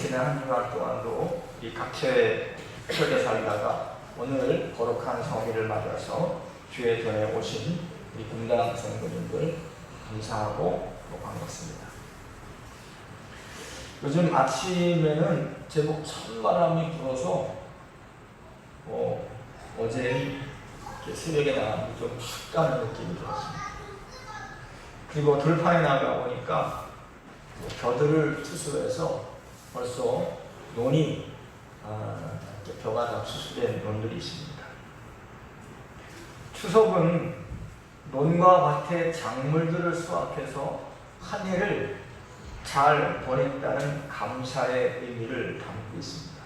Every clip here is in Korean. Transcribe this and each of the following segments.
지난 한 주간 동안도 이 각처에 흩어져 살다가 오늘 거룩한 성일을 맞아서 주의 전에 오신 우리 분당 성도님들 감사하고 또 반갑습니다. 요즘 아침에는 제법 찬바람이 불어서 어제 새벽에 나가면 좀 춥 가는 느낌이 들었습니다. 그리고 들판에 나가 보니까 벼들을 투수해서 벌써 논이 벼가 다 수술된 논들이 있습니다. 추석은 논과 밭의 작물들을 수확해서 한 해를 잘 보냈다는 감사의 의미를 담고 있습니다.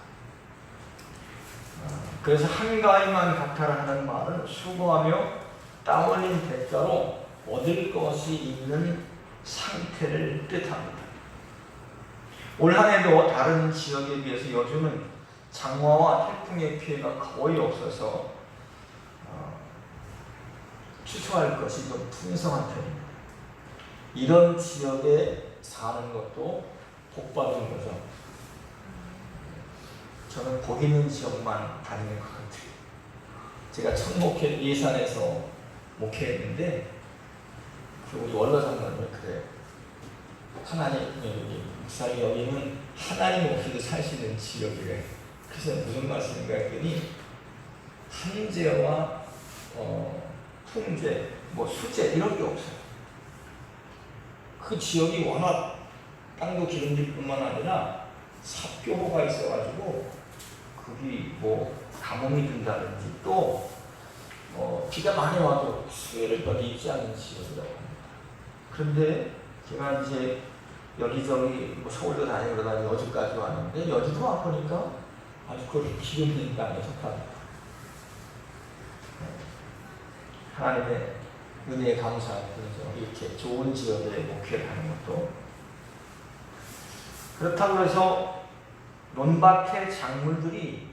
그래서 한가위만 같아라 하는 말은 수고하며 땀 흘린 대가로 얻을 것이 있는 상태를 뜻합니다. 올 한 해도 다른 지역에 비해서 요즘은 장마와 태풍의 피해가 거의 없어서 추수할 것이 좀 풍성한 편입니다. 이런 지역에 사는 것도 복받은 거죠. 저는 복 있는 지역만 다니는 것 같아요. 제가 첫 목회 예산에서 목회했는데 우리 원로장로님이 그래요. 하나님 목사님 여기는 하나님 없이도 살 수 있는 지역이래. 그래서 무슨 말씀인가 했더니 한재와 풍재, 수재 이런 게 없어요. 그 지역이 워낙 땅도 기름질 뿐만 아니라 삽교호가 있어가지고 거기 가뭄이 든다든지 또 비가 많이 와도 수해를 거의 입지 않는 지역이라고 합니다. 그런데 제가 이제 여기저기 서울도 다니고 그러다니 여주까지 왔는데 여주도 와보니까 아주 그 기름진 땅에 속합니다. 하나님의 은혜에 감사하면서 이렇게 좋은 지역에 목회를 하는 것도 그렇다고 해서 논밭의 작물들이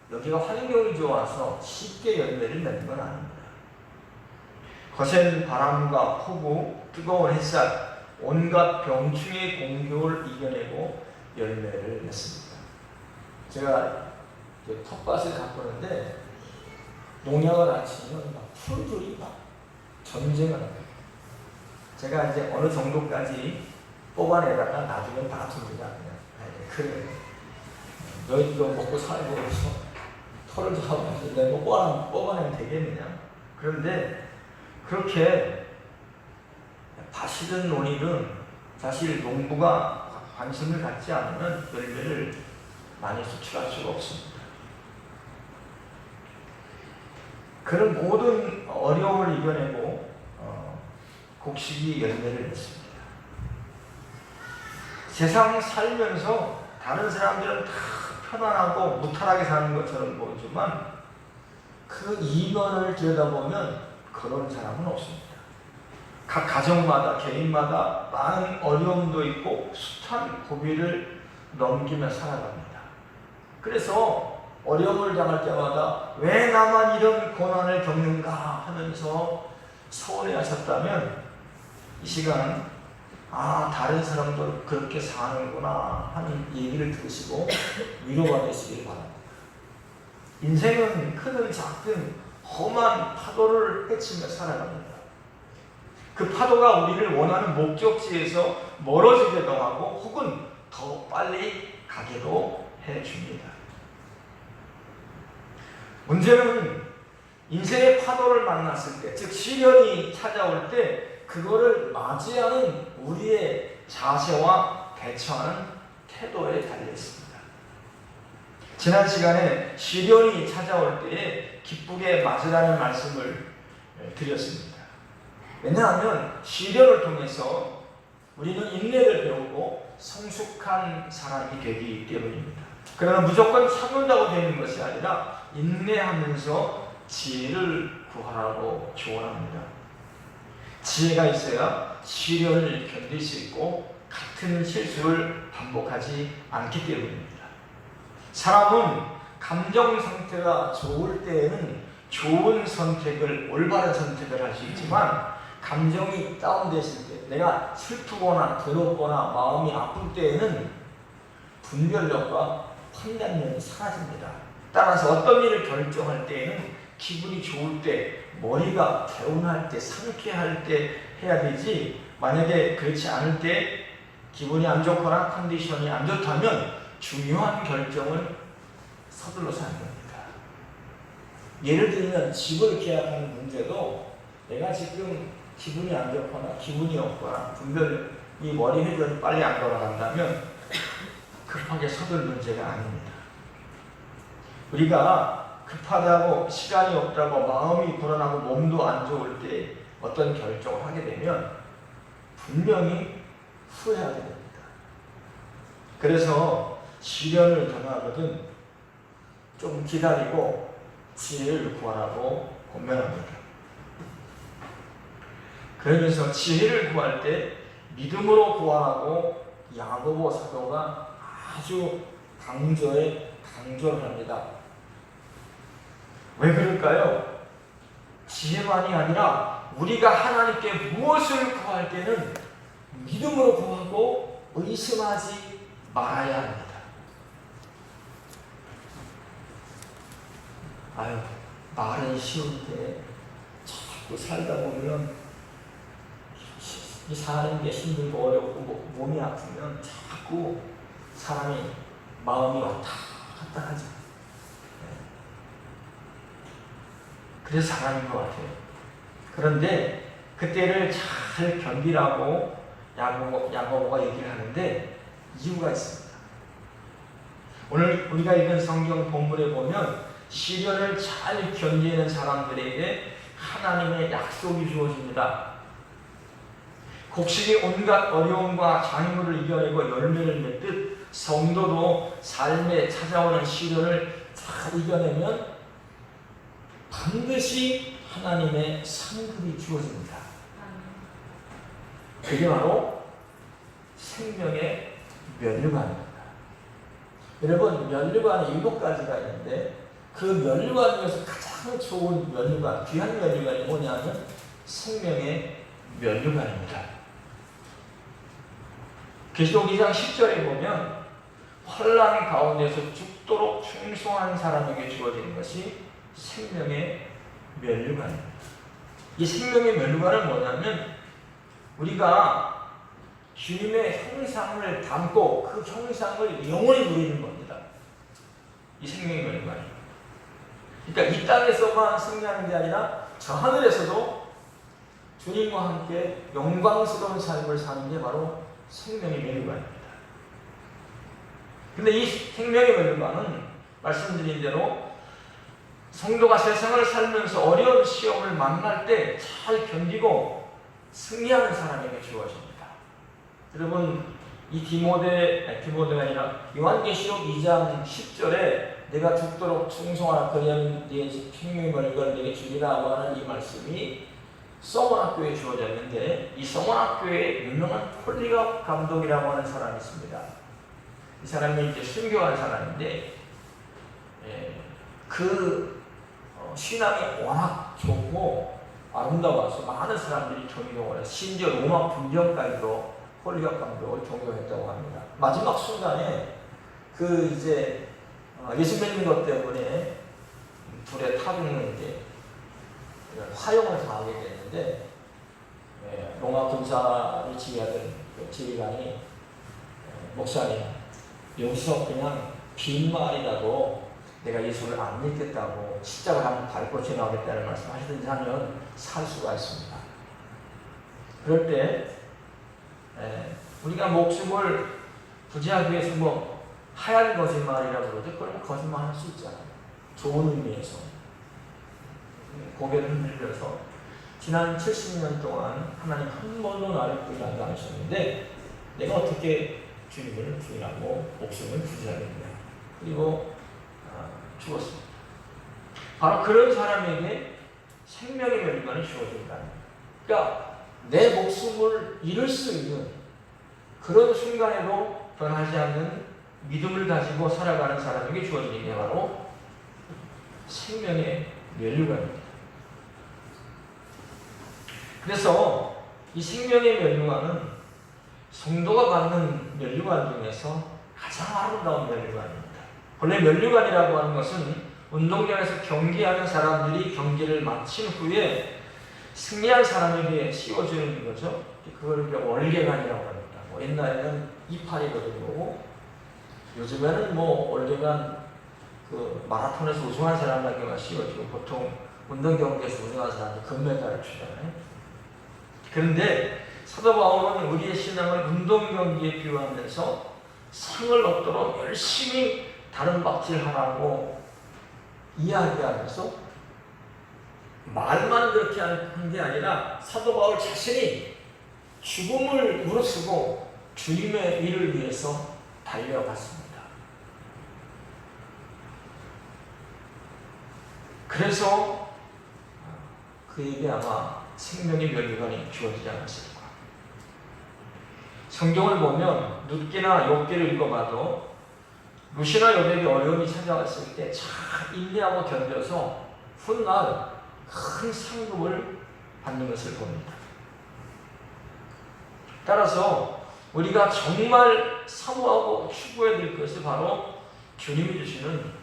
여기가 환경이 좋아서 쉽게 열매를 맺는 건 아닙니다. 거센 바람과 폭우, 뜨거운 햇살, 온갖 병충의 공격을 이겨내고 열매를 맺습니다. 제가 텃밭을 가꾸는데 농약을 안 치면 풀들이 전쟁을 합니다. 제가 이제 어느 정도까지 뽑아내다가 나중에 다 줍니다. 그래. 너희도 먹고 살고 그래서 털을 잡아서 내가 뽑아내면 되겠느냐. 그런데 그렇게 밭이든 논이든 사실 농부가 관심을 갖지 않으면 열매를 많이 수출할 수가 없습니다. 그런 모든 어려움을 이겨내고 곡식이 열매를 맺습니다. 세상 살면서 다른 사람들은 다 편안하고 무탈하게 사는 것처럼 보이지만 그 이면을 들여다보면 그런 사람은 없습니다. 각 가정마다 개인마다 많은 어려움도 있고 숱한 고비를 넘기며 살아갑니다. 그래서 어려움을 당할 때마다 왜 나만 이런 고난을 겪는가 하면서 서운해하셨다면 이 시간 다른 사람도 그렇게 사는구나 하는 얘기를 들으시고 위로받으시길 바랍니다. 인생은 크든 작든 험한 파도를 헤치며 살아갑니다. 그 파도가 우리를 원하는 목적지에서 멀어지기도 하고 혹은 더 빨리 가기도 해줍니다. 문제는 인생의 파도를 만났을 때, 즉 시련이 찾아올 때 그거를 맞이하는 우리의 자세와 대처하는 태도에 달려 있습니다. 지난 시간에 시련이 찾아올 때에 기쁘게 맞으라는 말씀을 드렸습니다. 왜냐하면 시련을 통해서 우리는 인내를 배우고 성숙한 사람이 되기 때문입니다. 그러나 무조건 참는다고 되는 것이 아니라 인내하면서 지혜를 구하라고 조언합니다. 지혜가 있어야 시련을 견딜 수 있고 같은 실수를 반복하지 않기 때문입니다. 사람은 감정 상태가 좋을 때에는 좋은 선택을, 올바른 선택을 할 수 있지만 감정이 다운됐을 때, 내가 슬프거나 괴롭거나 마음이 아플 때에는 분별력과 판단력이 사라집니다. 따라서 어떤 일을 결정할 때에는 기분이 좋을 때, 머리가 개운할 때, 상쾌할 때 해야 되지, 만약에 그렇지 않을 때 기분이 안 좋거나 컨디션이 안 좋다면 중요한 결정을 서둘러서 안 됩니다. 예를 들면 집을 계약하는 문제도 내가 지금 기분이 안 좋거나 기분이 없거나 이 머리 회전이 빨리 안 돌아간다면 급하게 서둘 문제가 아닙니다. 우리가 급하다고 시간이 없다고 마음이 불안하고 몸도 안 좋을 때 어떤 결정을 하게 되면 분명히 후회하게 됩니다. 그래서 시련을 당하거든 좀 기다리고 지혜를 구하라고 권면합니다. 그러면서 지혜를 구할 때 믿음으로 구하라고 야고보 사도가 아주 강조를 합니다. 왜 그럴까요? 지혜만이 아니라 우리가 하나님께 무엇을 구할 때는 믿음으로 구하고 의심하지 말아야 합니다. 말은 쉬운데 자꾸 살다 보면 이 사는 게 힘들고 어렵고 몸이 아프면 자꾸 사람이 마음이 왔다 갔다 하죠. 그래서 사람인 것 같아요. 그런데 그때를 잘 견디라고 야고보가 얘기를 하는데 이유가 있습니다. 오늘 우리가 읽은 성경 본문에 보면 시련을 잘 견디는 사람들에게 하나님의 약속이 주어집니다. 곡식이 온갖 어려움과 장애물을 이겨내고 열매를 맺듯 성도도 삶에 찾아오는 시련을 잘 이겨내면 반드시 하나님의 상급이 주어집니다. 그게 바로 생명의 면류관입니다. 여러분, 면류관이 7가지가 있는데 그 면류관 중에서 가장 좋은 면류관, 귀한 면류관이 뭐냐면 생명의 면류관입니다. 계시록 2장 10절에 보면 환난 가운데서 죽도록 충성한 사람에게 주어지는 것이 생명의 면류관입니다. 이 생명의 면류관은 뭐냐면 우리가 주님의 형상을 담고 그 형상을 영원히 누리는 겁니다. 이 생명의 면류관이. 그러니까 이 땅에서만 승리하는 게 아니라 저 하늘에서도 주님과 함께 영광스러운 삶을 사는 게 바로 생명의 면류관입니다. 근데 이 생명의 면류관은 말씀드린 대로 성도가 세상을 살면서 어려운 시험을 만날 때 잘 견디고 승리하는 사람에게 주어집니다. 여러분, 이 디모데가 아니라 요한계시록 2장 10절에 내가 죽도록 충성하라 그리하면 네 생명의 면류관을 내게 주리라고 하는 이 말씀이 서머학교에 주어졌는데 이 서머학교에 유명한 폴리갑 감독이라고 하는 사람이 있습니다. 이 사람이 이제 순교한 사람인데 신앙이 워낙 좋고 아름다워서 많은 사람들이 존경을 해요. 심지어 로마 군정까지도 폴리갑 감독을 존경했다고 합니다. 마지막 순간에 예수 믿는 것 때문에 불에 타죽는 화형을 당하게 됐는데 로마 군사를 지휘하던 지휘관이 목사님 여기서 그냥 빈말이라도 내가 예수를 안 믿겠다고 십자가를 한번 밟고 지나가겠다는 말씀 하시든지 하면 살 수가 있습니다. 그럴 때 우리가 목숨을 부지하기 위해서 하얀 거짓말이라고 그러죠. 그러면 거짓말 할 수 있잖아요. 좋은 의미에서 고개를 흔들면서 지난 70년 동안 하나님 한 번도 나를 부인하지 않으셨는데 내가 어떻게 주님을 부인하고 목숨을 부지하겠냐. 그리고 죽었습니다. 바로 그런 사람에게 생명의 면류관이 주어진다. 그러니까 내 목숨을 잃을 수 있는 그런 순간에도 변하지 않는 믿음을 가지고 살아가는 사람에게 주어지는 게 바로 생명의 면류관입니다. 그래서 이 생명의 면류관은 성도가 받는 면류관 중에서 가장 아름다운 면류관입니다. 원래 면류관이라고 하는 것은 운동장에서 경기하는 사람들이 경기를 마친 후에 승리한 사람에게 씌워주는 거죠. 그걸 우리가 월계관이라고 합니다. 옛날에는 이파리거든요. 요즘에는 월계관 그 마라톤에서 우승한 사람에게만 씌워주고 보통 운동 경기에서 우승한 사람들 금메달을 주잖아요. 그런데 사도 바울은 우리의 신앙을 운동 경기에 비유하면서 상을 얻도록 열심히 다른 박질하라고 이야기하면서 말만 그렇게 하는 게 아니라 사도 바울 자신이 죽음을 무릅쓰고 주님의 일을 위해서 달려갔습니다. 그래서 그에게 아마 생명의 면류관이 주어지지 않았을까. 성경을 보면 룻기나 욥기를 읽어봐도 룻이나 욥에게 어려움이 찾아왔을 때 잘 인내하고 견뎌서 훗날 큰 상급을 받는 것을 봅니다. 따라서 우리가 정말 사모하고 추구해야 될 것이 바로 주님이 주시는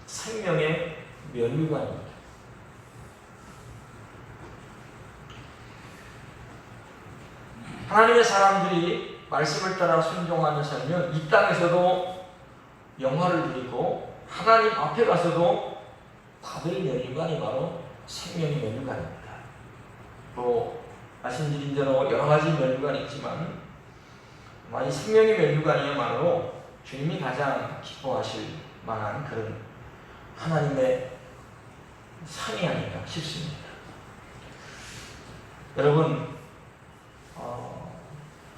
생명의 면류관입니다. 하나님의 사람들이 말씀을 따라 순종하며 살면 이 땅에서도 영화를 누리고 하나님 앞에 가서도 받을 면류관이 바로 생명의 면류관입니다. 말씀드린 대로 여러 가지 면류관이 있지만 이 생명의 면류관이야말로 주님이 가장 기뻐하실 만한 그런 하나님의 상이 아닌가 싶습니다. 여러분,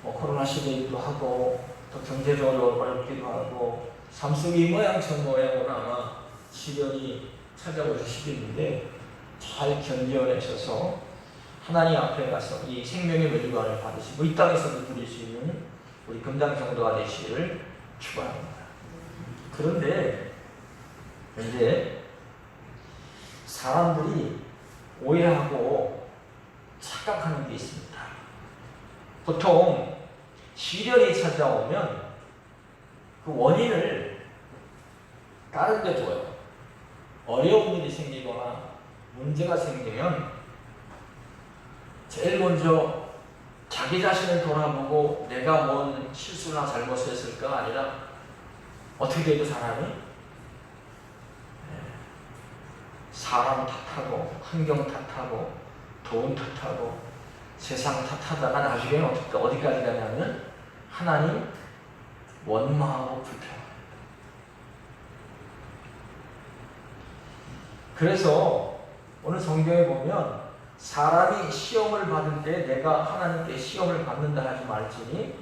코로나 시대이기도 하고 또 경제적으로 어렵기도 하고 삶 속에 이 모양 저 모양으로 아마 시련이 찾아오실 시기인데 잘 견뎌내셔서 하나님 앞에 가서 이 생명의 면류관을 받으시고 이 땅에서도 누릴 수 있는 우리 금당 성도가 되시기를 축원합니다. 그런데 이제 사람들이 오해하고 착각하는 게 있습니다. 보통 시련이 찾아오면 그 원인을 다른 데 둬요. 어려운 일이 생기거나 문제가 생기면 제일 먼저 자기 자신을 돌아보고 내가 뭔 실수나 잘못을 했을까 아니라 어떻게 되죠 사람이? 사람 탓하고 환경 탓하고 돈 탓하고 세상 탓하다가 나중에는 어디까지 가냐면 하나님 원망하고 불평합니다. 그래서 오늘 성경에 보면 사람이 시험을 받을 때 내가 하나님께 시험을 받는다 하지 말지니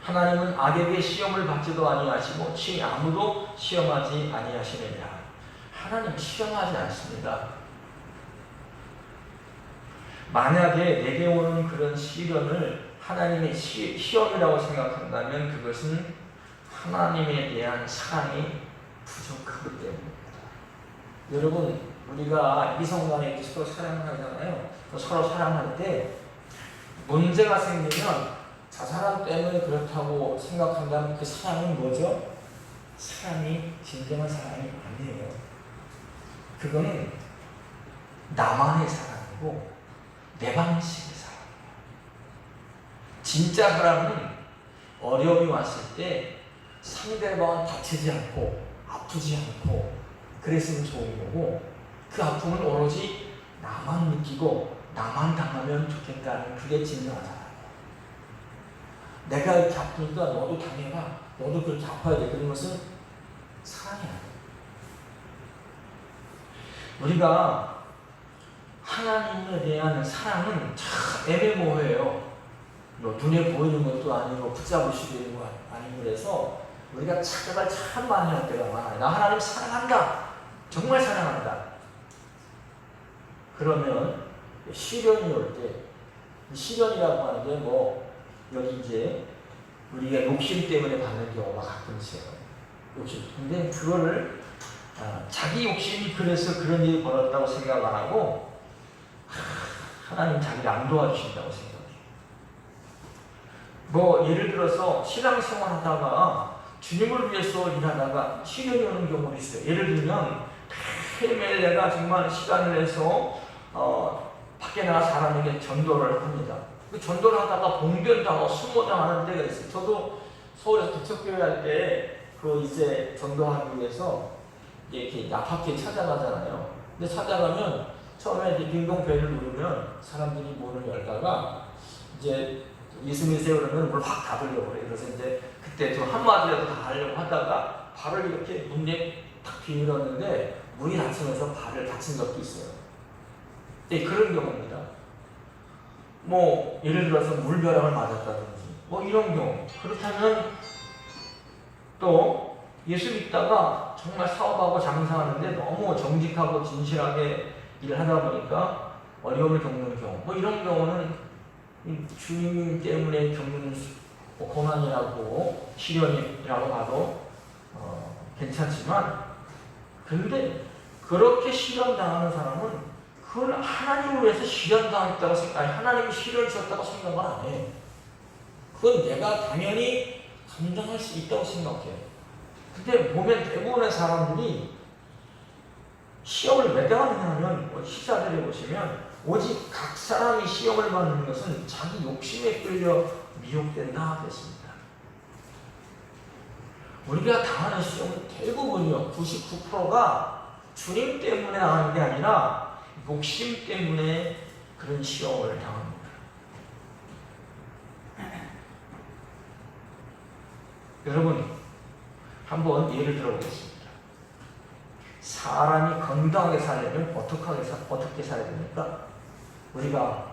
하나님은 악에게 시험을 받지도 아니하시고 친히 아무도 시험하지 아니하시느니라. 하나님은 시험하지 않습니다. 만약에 내게 오는 그런 시련을 하나님의 시험이라고 생각한다면 그것은 하나님에 대한 사랑이 부족하기 때문입니다. 여러분, 우리가 이성간에 서로 사랑을 하잖아요. 서로 사랑할 때 문제가 생기면 저 사람 때문에 그렇다고 생각한다면 그 사랑은 뭐죠? 사랑이 진정한 사랑이 아니에요. 그거는 나만의 사랑이고 내 방식의 사랑이에요. 진짜 사랑은 어려움이 왔을 때 상대방은 다치지 않고 아프지 않고 그랬으면 좋은 거고 그 아픔은 오로지 나만 느끼고 나만 당하면 좋겠다는 그게 진정하잖아요. 내가 이렇게 아프니까 너도 당해봐. 너도 그렇게 아파야 돼. 그런 것은 사랑이 아니에요. 우리가 하나님에 대한 사랑은 참 애매모호해요. 눈에 보이는 것도 아니고 붙잡을 수 있는 거 아니고 그래서 우리가 착각을 참 많이 할 때가 많아요. 나 하나님 사랑한다. 정말 사랑한다. 그러면 시련이 올 때 시련이라고 하는 게 여기 이제 우리가 욕심 때문에 받는 경우가 가끔 있어요. 욕심. 근데 그거를 자기 욕심이 그래서 그런 일이 벌어졌다고 생각 안 하고 하나님 자기를 안 도와주신다고 생각해요. 예를 들어서 신앙생활 하다가 주님을 위해서 일하다가 시련이 오는 경우도 있어요. 예를 들면 매일 내가 정말 시간을 내서 밖에 나가 사람에게 전도를 합니다. 그 전도를 하다가 봉변당하고 수모당하는 데가 있어요. 저도 서울에서 개척교회 할 때 그 이제 전도하기 위해서 이렇게 아파트에 찾아가잖아요. 근데 찾아가면 처음에 이제 빙동벨을 누르면 사람들이 문을 열다가 이제 예수님이세요 그러면 문을 확 닫으려고 그래요. 그래서 이제 그때 좀 한마디라도 다 하려고 하다가 발을 이렇게 문에 탁 비밀었는데 문이 닫히면서 발을 다친 적도 있어요. 네, 그런 경우입니다. 뭐 예를 들어서 물벼락을 맞았다든지 뭐 이런 경우. 그렇다면 또 예수 믿다가 정말 사업하고 장사하는데 너무 정직하고 진실하게 일을 하다 보니까 어려움을 겪는 경우, 뭐 이런 경우는 주님 때문에 겪는 고난이라고 시련이라고 봐도 괜찮지만, 근데 그렇게 시련 당하는 사람은 그걸 하나님을 위해서 시련 당했다고 하나님이 시련을 주셨다고 생각을 안 해. 그건 내가 당연히 감당할 수 있다고 생각해요. 근데 보면 대부분의 사람들이 시험을 왜 당하느냐면, 시자들에 보시면 오직 각 사람이 시험을 받는 것은 자기 욕심에 끌려 미혹된다 그랬습니다. 우리가 당하는 시험은 대부분이요, 99%가 주님 때문에 당하는 게 아니라 욕심 때문에 그런 시험을 당합니다. 여러분, 한번 예를 들어보겠습니다. 사람이 건강하게 살려면 어떻게 살아야 됩니까? 우리가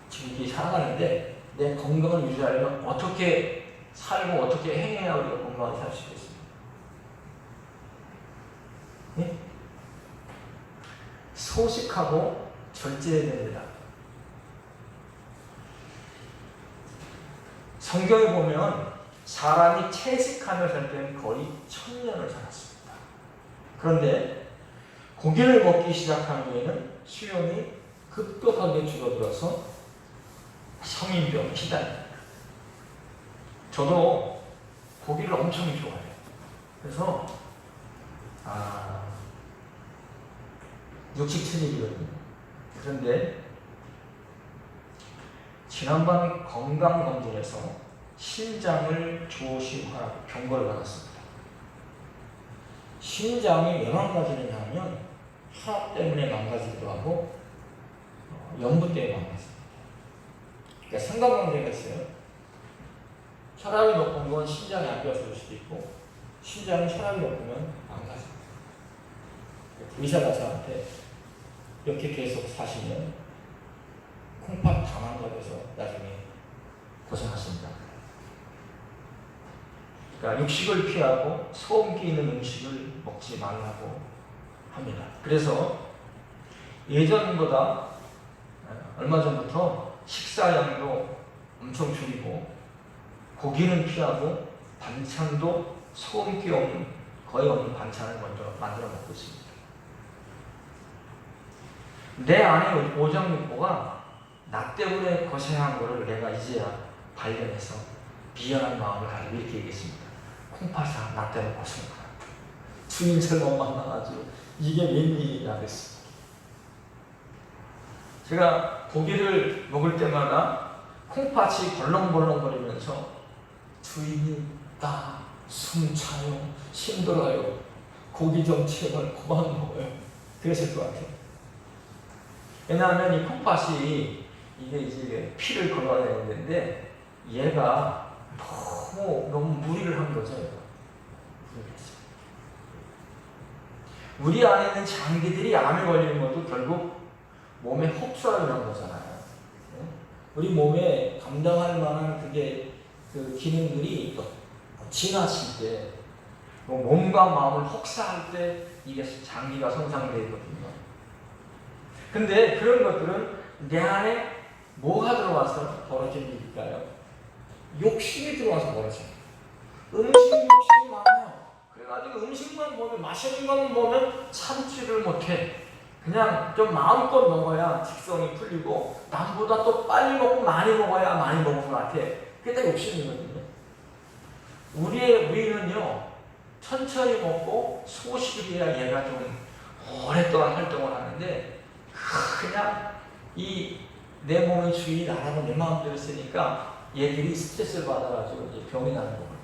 지금 이렇게 살아가는데 내 건강을 유지하려면 어떻게 살고 어떻게 행해야 우리가 건강하게 살 수 있겠습니까? 네? 소식하고 절제해야 됩니다. 성경에 보면 사람이 채식하며 살 때는 거의 1000년을 살았습니다. 그런데 고기를 먹기 시작한 후에는 수명이 급격하게 줄어들어서 성인병에 시달립니다. 저도 고기를 엄청 좋아해요. 그래서 67일이거든요. 그런데 지난번 건강검진에서 신장을 조심하라고 경고를 받았습니다. 신장이 왜 망가지느냐 하면 혈압 때문에 망가지기도 하고 염분 때문에 망가집니다. 그러니까 상관관계가 있어요. 혈압이 높은 건 신장이 안 좋아서 수도 있고, 신장이 혈압이 높으면 망가집니다. 의사가 저한테 이렇게 계속 사시면 콩팥 다 망가져서 나중에 고생하십니다. 그러니까 육식을 피하고 소음기 있는 음식을 먹지 말라고 합니다. 그래서 예전보다 얼마 전부터 식사량도 엄청 줄이고 고기는 피하고 반찬도 소음기 없는 거의 없는 반찬을 먼저 만들어 먹고 있습니다. 내 안에 오장육부가 나 때문에 고생한 거를 내가 이제야 발견해서 미안한 마음을 가지고 이렇게 얘기했습니다. 콩팥아, 나 때문에 고생했구나. 주님처럼 만나가지고 이게 웬일이냐 그랬습니다. 제가 고기를 먹을 때마다 콩팥이 벌렁벌렁거리면서 주인이 나 숨차요, 힘들어요, 고기 좀 제발 그만 먹어요, 그랬을 것 같아요. 왜냐하면 이 콩팥이 이게 이제 피를 걸어내는 데인데 얘가 너무 무리를 한 거죠. 우리 안에 있는 장기들이 암에 걸리는 것도 결국 몸에 흡수하는 거잖아요. 우리 몸에 감당할 만한 그 기능들이 지나칠 때, 몸과 마음을 혹사할 때 이게 장기가 손상되거든요. 근데 그런 것들은 내 안에 뭐가 들어와서 벌어진 일일까요? 욕심이 들어와서 벌어져요. 음식 욕심이 많아요. 그래가지고 음식만 보면, 마시는 것만 보면 참지를 못해. 그냥 좀 마음껏 먹어야 직성이 풀리고 남보다 또 빨리 먹고 많이 먹어야 많이 먹은 것 같아. 그게 다 욕심이거든요. 우리는요, 천천히 먹고 소식을 해야 얘가 좀 오랫동안 활동을 하는데, 그냥 내 몸의 주위 나라고 내 마음대로 쓰니까 얘들이 스트레스를 받아가지고 이제 병이 나는 거거든요.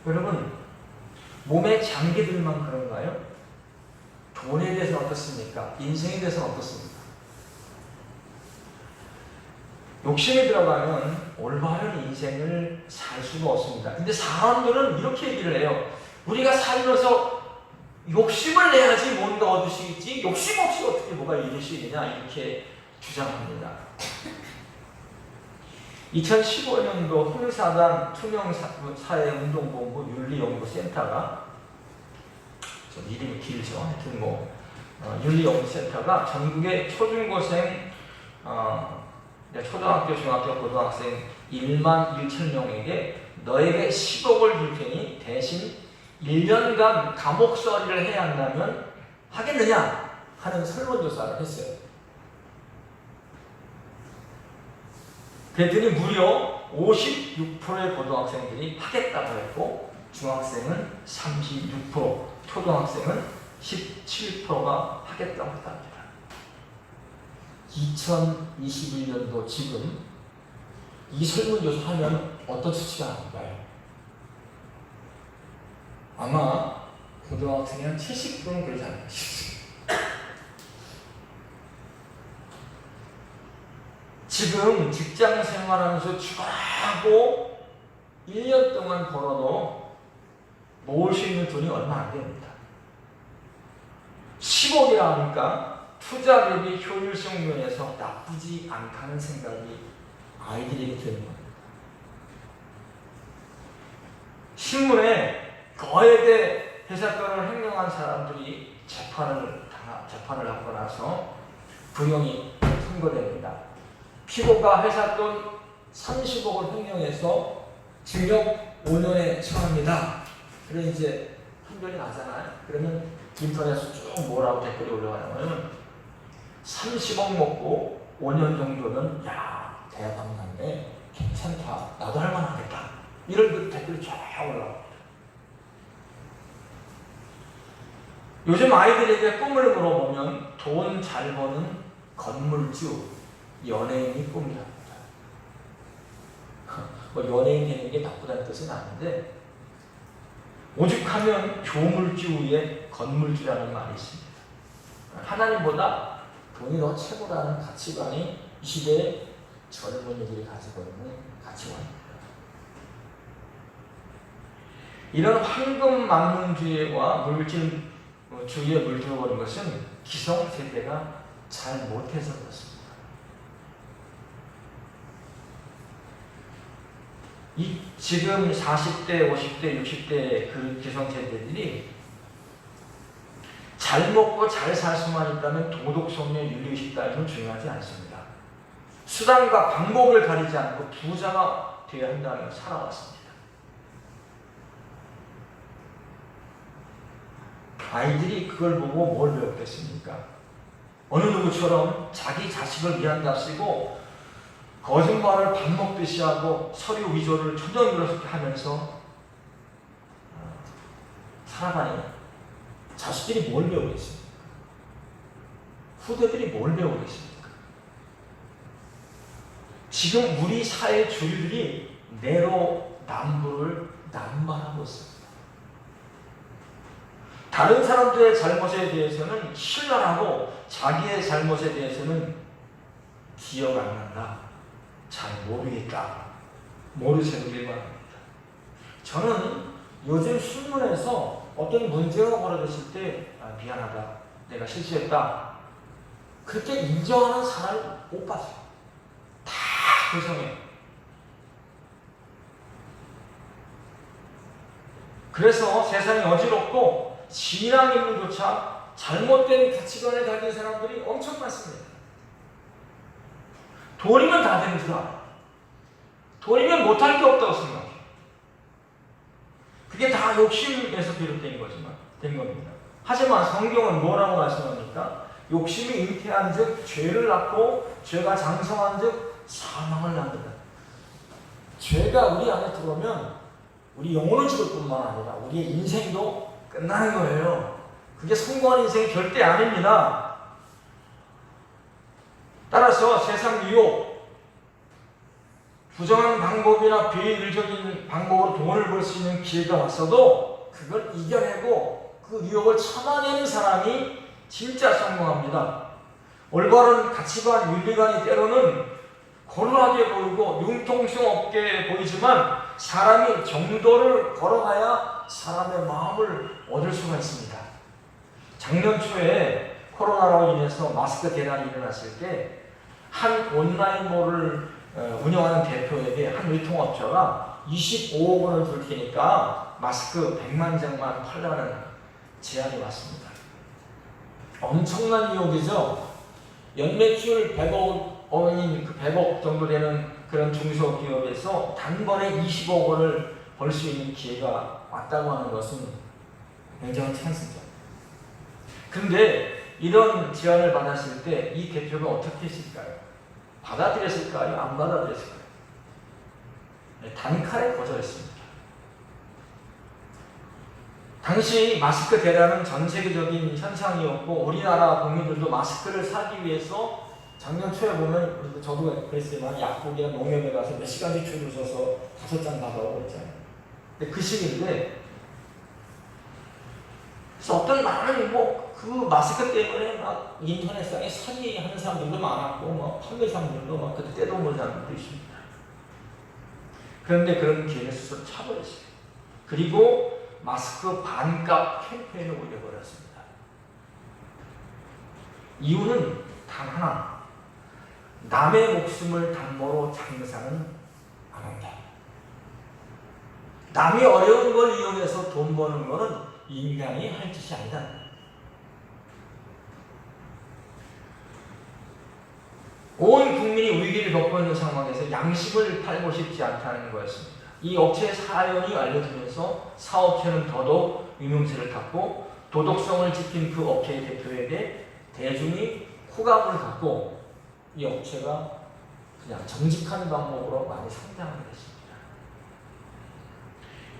여러분, 몸의 장기들만 그런가요? 돈에 대해서는 어떻습니까? 인생에 대해서는 어떻습니까? 욕심이 들어가면 올바른 인생을 살 수가 없습니다. 근데 사람들은 이렇게 얘기를 해요. 우리가 살면서 욕심을 내야지 뭔가 얻을 수 있지, 욕심 없이 어떻게 뭐가 이룰 수 있느냐, 이렇게 주장합니다. 2015년도 홍사단 투명사회운동본부 윤리연구센터가, 좀 이름이 길죠. 하여튼 윤리연구센터가 전국의 초중고생, 초등학교, 중학교, 고등학생 1만 1천 명에게 너에게 10억을 줄 테니 대신 1년간 감옥살이를 해야 한다면 하겠느냐 하는 설문조사를 했어요. 그랬더니 무려 56%의 고등학생들이 하겠다고 했고, 중학생은 36%, 초등학생은 17%가 하겠다고 했답니다. 2021년도 지금 이 설문조사 하면 어떤 수치가 나올까요? 아마 고등학생이 한 70%는 그러지 않을까 싶습니다. 지금 직장 생활하면서 죽어라고 1년 동안 벌어도 모을 수 있는 돈이 얼마 안 됩니다. 10억이라 하니까 투자 대비 효율성 면에서 나쁘지 않다는 생각이 아이들에게 드는 겁니다. 신문에 거액의 회사권을 횡령한 사람들이 재판을 하고 나서 구형이 선고됩니다. 피고가 회사돈 30억을 횡령해서 징역 5년에 처합니다. 그래 이제 판결이 나잖아요. 그러면 인터넷에 쭉 뭐라고 댓글이 올라가냐면 30억 먹고 5년 정도면 야 대박 났네, 괜찮다, 나도 할만하겠다, 이런 그 댓글이 쫙 올라갑니다. 요즘 아이들에게 꿈을 물어보면 돈 잘 버는 건물주, 연예인이 꿈이랍니다. 연예인 되는 게 나쁘다는 뜻은 아닌데, 오죽하면 교물주의 건물주라는 말이 있습니다. 하나님보다 돈이 더 최고라는 가치관이 이 시대에 젊은이들이 가지고 있는 가치관입니다. 이런 황금망론주의와 물질주의에 물들어버린 것은 기성세대가 잘 못해서 그렇습니다. 지금 40대, 50대, 60대 그 기성세대들이 잘 먹고 잘 살 수만 있다면 도덕성의 윤리의식 따위는 중요하지 않습니다. 수단과 방법을 가리지 않고 부자가 되어야 한다는 살아왔습니다. 아이들이 그걸 보고 뭘 배웠겠습니까? 어느 누구처럼 자기 자식을 위한답시고 거짓말을 밥 먹듯이 하고 서류 위조를 천정그렇게 하면서 살아가니 자식들이 뭘 배우겠습니까? 후대들이 뭘 배우겠습니까? 지금 우리 사회 주류들이 내로남불을 남발하고 있습니다. 다른 사람들의 잘못에 대해서는 신랄하고 자기의 잘못에 대해서는 기억 안 난다, 잘 모르겠다, 모르세요를 말합니다. 저는 요즘 신문에서 어떤 문제가 벌어졌을 때 미안하다, 내가 실수했다, 그렇게 인정하는 사람을 못 봤어요. 다 죄송해요. 그래서 세상이 어지럽고 신앙인들조차 잘못된 가치관을 가진 사람들이 엄청 많습니다. 돈이면 다 되는 줄 알아요. 돈이면 못할 게 없다고 생각해요. 그게 다 욕심에서 비롯된 거지만 된 겁니다. 하지만 성경은 뭐라고 말씀합니까? 욕심이 잉태한 즉 죄를 낳고 죄가 장성한 즉 사망을 낳는다. 죄가 우리 안에 들어오면 우리 영혼은 죽을 뿐만 아니라 우리의 인생도 끝나는 거예요. 그게 성공한 인생이 절대 아닙니다. 따라서 세상 유혹, 부정한 방법이나 비일적인 방법으로 돈을 벌 수 있는 기회가 왔어도 그걸 이겨내고 그 유혹을 참아내는 사람이 진짜 성공합니다. 올바른 가치관, 윤리관이 때로는 고루하게 보이고 융통성 없게 보이지만 사람이 정도를 걸어가야 사람의 마음을 얻을 수가 있습니다. 작년 초에 코로나로 인해서 마스크 대란이 일어났을 때 한 온라인몰을 운영하는 대표에게 한 유통업체가 25억 원을 줄 테니까 마스크 100만 장만 팔라는 제안이 왔습니다. 엄청난 유혹이죠. 연매출 100억 원인 그 100억 정도 되는 그런 중소기업에서 단번에 20억 원을 벌 수 있는 기회가 왔다고 하는 것은 굉장한 찬스죠. 근데 이런 제안을 받았을 때 이 대표가 어떻게 했을까요? 받아들였을까요? 안 받아들였을까요? 단칼에 거절했습니다. 당시 마스크 대란은 전 세계적인 현상이었고 우리나라 국민들도 마스크를 사기 위해서 작년 초에 보면 저도 그랬지만 약국이나 농협에 가서 몇 시간씩 줄을 서서 5장 받아오고 있잖아요. 근데 그 시기인데 그래서 어떤 많은 그 마스크 때문에 막 인터넷상에 사기하는 사람들도 많았고 막 판매상들도 막 그때 떼도 모는 사람들도 있습니다. 그런데 그런 기회를 스스로 차버렸어요. 그리고 마스크 반값 캠페인을 올려버렸습니다. 이유는 단 하나, 남의 목숨을 담보로 장사는 안 한다. 남이 어려운 걸 이용해서 돈 버는 거는 인간이 할 짓이 아니다. 온 국민이 위기를 겪고 있는 상황에서 양심을 팔고 싶지 않다는 거였습니다. 이 업체의 사연이 알려지면서 사업체는 더더욱 유명세를 탔고 도덕성을 지킨 그 업체의 대표에게 대중이 호감을 갖고 이 업체가 그냥 정직한 방법으로 많이 성장하게 됐습니다.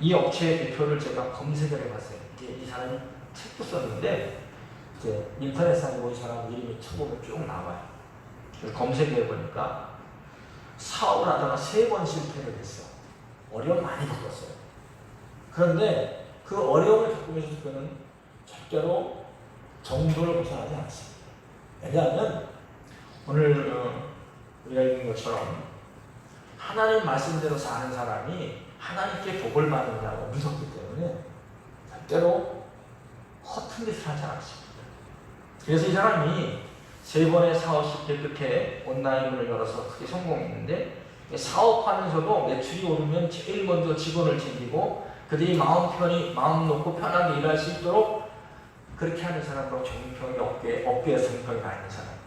이 업체의 대표를 제가 검색을 해봤어요. 이제 이 사람이 책도 썼는데 이제 인터넷상에 본 사람 이름이 쳐보면 쭉 나와요. 검색해 보니까 사업을 하다가 3번 실패를 했어. 어려움 많이 겪었어요. 그런데 그 어려움을 겪으면서 그는 절대로 정도를 벗어나지 않습니다. 왜냐하면 오늘 우리가 읽은 것처럼 하나님 말씀대로 사는 사람이 하나님께 복을 받는다고 무섭기 때문에 절대로 허튼 짓을 하지 않습니다. 그래서 이 사람이 3번의 사업 실패 끝에 온라인을 열어서 크게 성공했는데 사업하면서도 매출이 오르면 제일 먼저 직원을 챙기고 그들이 마음 놓고 편하게 일할 수 있도록 그렇게 하는 사람으로 정평이 업계에서 정평이 가 있는 사람입니다.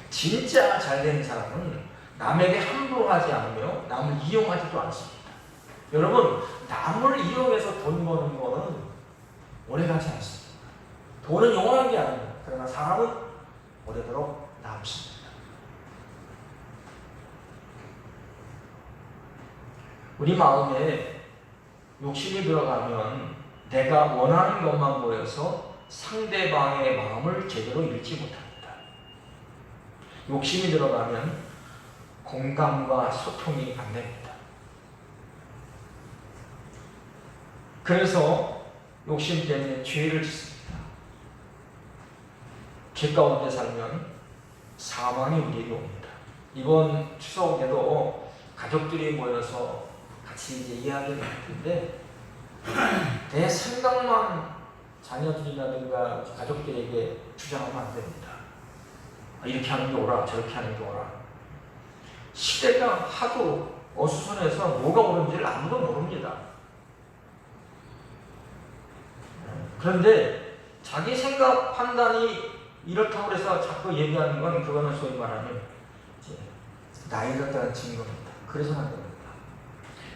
진짜 잘 되는 사람은 남에게 함부로 하지 않으며 남을 이용하지도 않습니다. 여러분, 남을 이용해서 돈 버는 거는 오래가지 않습니다. 돈은 영원한 게 아닙니다. 그러나 사람은 오래도록 남습니다. 우리 마음에 욕심이 들어가면 내가 원하는 것만 보여서 상대방의 마음을 제대로 읽지 못합니다. 욕심이 들어가면 공감과 소통이 안 됩니다. 그래서 욕심 때문에 죄를 짓습니다. 죄 가운데 살면 사망이 우리에게 옵니다. 이번 추석에도 가족들이 모여서 같이 이제 이야기를 할 텐데 내 생각만 자녀들이라든가 가족들에게 주장하면 안 됩니다. 이렇게 하는 게 옳아, 저렇게 하는 게 옳아. 시대가 하도 어수선해서 뭐가 옳은지를 아무도 모릅니다. 그런데 자기 생각 판단이 이렇다고 해서 자꾸 얘기하는 건 그거는 소위 말하면 나이 들었다는 증거입니다. 그래서는 안 됩니다.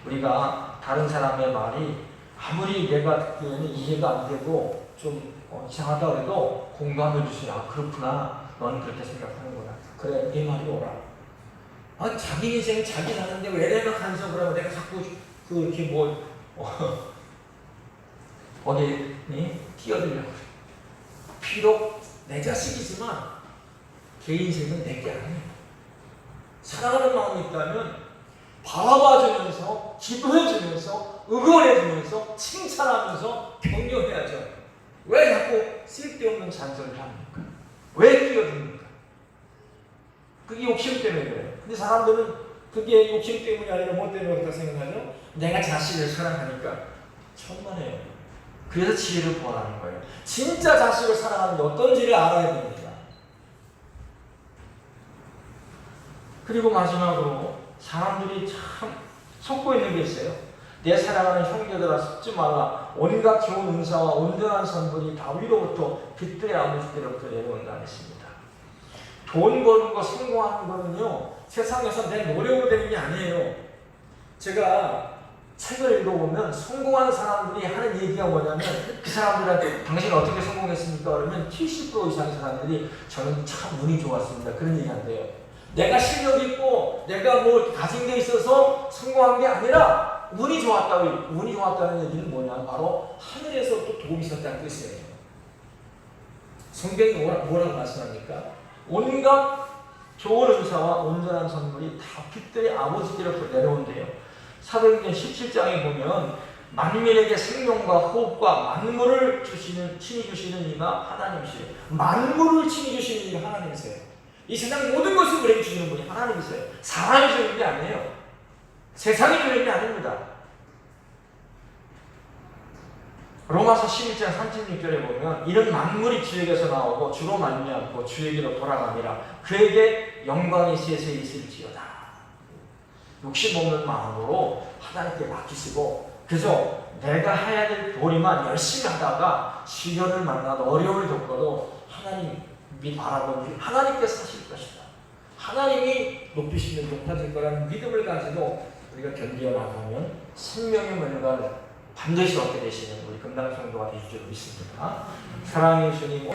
우리가 다른 사람의 말이 아무리 내가 듣기에는 이해가 안 되고 좀 이상하다 그래도 공감해 주세요. 아, 그렇구나. 넌 그렇게 생각하는구나. 그래, 네 말이 옳아. 자기 인생 자기 사는데 왜 내가 간섭을 하고 내가 자꾸 그 이렇게 뭐 어디 끼어들려고 그래. 비록 내 자식이지만 개인 인생은 내게 아니에요. 사랑하는 마음이 있다면 바라봐주면서 기도해주면서 응원해주면서 칭찬하면서 격려해야죠. 왜 자꾸 쓸데없는 잔소리를 합니까? 왜 끼어듭니까? 그게 욕심 때문에 그래요. 근데 사람들은 그게 욕심 때문이 아니라 뭐 때문에 그렇다 생각하죠? 내가 자식을 사랑하니까. 천만에요. 그래서 지혜를 구하는 거예요. 진짜 자식을 사랑하는 게 어떤지를 알아야 됩니다. 그리고 마지막으로 사람들이 참 속고 있는 게 있어요. 내 사랑하는 형제들아 속지 말라. 온갖 좋은 은사와 온전한 선물이 다 위로부터 빛들의 아버지께로부터 내려온다 했습니다. 돈 버는 거 성공하는 거는요. 세상에서 내 노력으로 되는 게 아니에요. 제가 책을 읽어보면 성공한 사람들이 하는 얘기가 뭐냐면 그 사람들한테 당신은 어떻게 성공했습니까? 그러면 70% 이상의 사람들이 저는 참 운이 좋았습니다. 그런 얘기 한대요. 내가 실력 있고 내가 뭐 가진 게 있어서 성공한 게 아니라 운이 좋았다고. 운이 좋았다는 얘기는 뭐냐? 바로 하늘에서 또 도움이 있었다는 뜻이에요. 성경이 뭐라고 말씀합니까? 온갖 좋은 은사와 온전한 선물이 다 빛들의 아버지께로부터 내려온대요. 사도행전 17장에 보면 만민에게 생명과 호흡과 만물을 친히 주시는 이가 하나님이세요. 만물을 친히 주시는 이가 하나님이세요. 이 세상 모든 것을 우리에게 주시는 분이 하나님이세요. 사람이 주는 게 아니에요. 세상이 주는 게 아닙니다. 로마서 11장 36절에 보면 이런 만물이 주에게서 나오고 주로 말미암고 주에게로 돌아가니라. 그에게 영광이 세세히 있을지어다. 욕심 없는 마음으로 하나님께 맡기시고 그저 내가 해야 될 도리만 열심히 하다가 시련을 만나도 어려움을 겪어도 하나님이 바라보는 하나님께서 하실 것이다. 하나님이 높이시면 높아질 거라는 믿음을 가지고 우리가 견디어 나가면 생명의 면과를 반드시 얻게 되시는 우리 금당 성도가 되실 줄 믿습니다. 사랑의 주님.